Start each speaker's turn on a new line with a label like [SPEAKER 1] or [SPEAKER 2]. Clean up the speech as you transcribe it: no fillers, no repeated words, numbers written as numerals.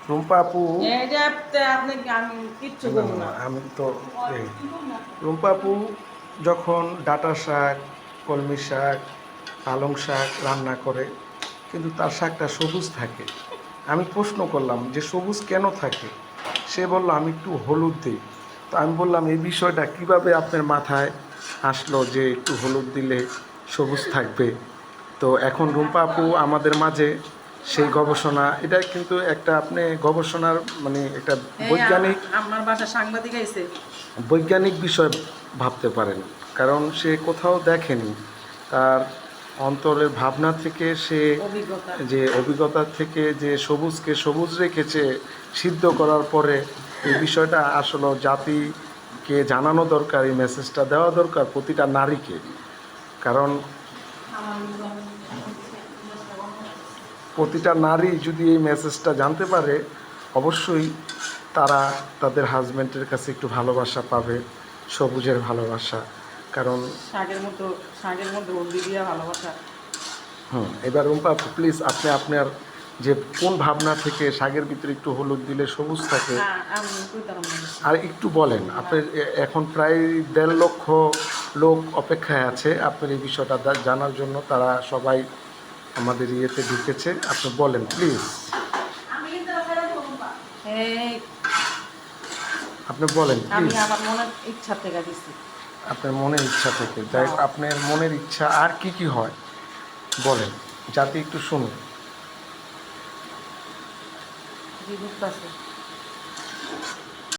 [SPEAKER 1] রুম্পা আপু,
[SPEAKER 2] আমি কিচ্ছু
[SPEAKER 1] না
[SPEAKER 2] করবো
[SPEAKER 1] না
[SPEAKER 2] না।
[SPEAKER 1] না, আমি তো রুম্পা আপু যখন ডাঁটা শাক, কলমি শাক, পালং শাক রান্না করে, কিন্তু তার শাকটা সবুজ থাকে। আমি প্রশ্ন করলাম যে সবুজ কেন থাকে? সে বলল আমি একটু হলুদ দিই। তো আমি বললাম এই বিষয়টা কিভাবে আপনার মাথায় আসলো যে একটু হলুদ দিলে সবুজ থাকবে? তো এখন রুম্পা আপু আমাদের মাঝে সেই গবেষণা, এটা কিন্তু একটা আপনি গবেষণার মানে একটা
[SPEAKER 2] এই
[SPEAKER 1] বৈজ্ঞানিক
[SPEAKER 2] আমার বাসা সাংবাদিক আইছে।
[SPEAKER 1] বৈজ্ঞানিক বিষয় ভাবতে পারেন, কারণ সে কোথাও দেখেনি। তার অন্তরের ভাবনা থেকে সে,
[SPEAKER 2] অভিজ্ঞতা।
[SPEAKER 1] যে অভিজ্ঞতা থেকে যে সবুজকে সবুজ রেখেছে সিদ্ধ করার পরে, এই বিষয়টা আসলে জাতিকে জানানো দরকার, এই মেসেজটা দেওয়া দরকার প্রতিটা নারীকে। কারণ প্রতিটা নারী যদি এই মেসেজটা জানতে পারে, অবশ্যই তারা তাদের হাজব্যান্ডের কাছে একটু ভালোবাসা পাবে, সবুজের ভালোবাসা। কারণ
[SPEAKER 2] শাকের মধ্যে হলদি দিয়া ভালোবাসা।
[SPEAKER 1] এবার রুম্পা প্লিজ আপনি আপনার যে কোন ভাবনা থেকে শাকের ভিতরে একটু হলুদ দিলে সবুজ থাকে,
[SPEAKER 2] আমি কইতাম না কিছু।
[SPEAKER 1] আর একটু বলেন। আপনার এখন প্রায় 1.5 লক্ষ লোক অপেক্ষায় আছে আপনার এই বিষয়টা জানার জন্য, তারা সবাই আমাদের ইয়েতে ঢুকেছে। আপনি বলেন প্লিজ,
[SPEAKER 2] এই
[SPEAKER 1] আপনি বলেন
[SPEAKER 2] আমি
[SPEAKER 1] প্লিজ।
[SPEAKER 2] আমার মনের ইচ্ছা থেকে দিছি।
[SPEAKER 1] আপনার মনের ইচ্ছা থেকে, যাই হোক, আপনার মনের ইচ্ছা আর কি কি হয় বলেন, যাতে একটু শুনুন।
[SPEAKER 2] জি বুঝতেছি।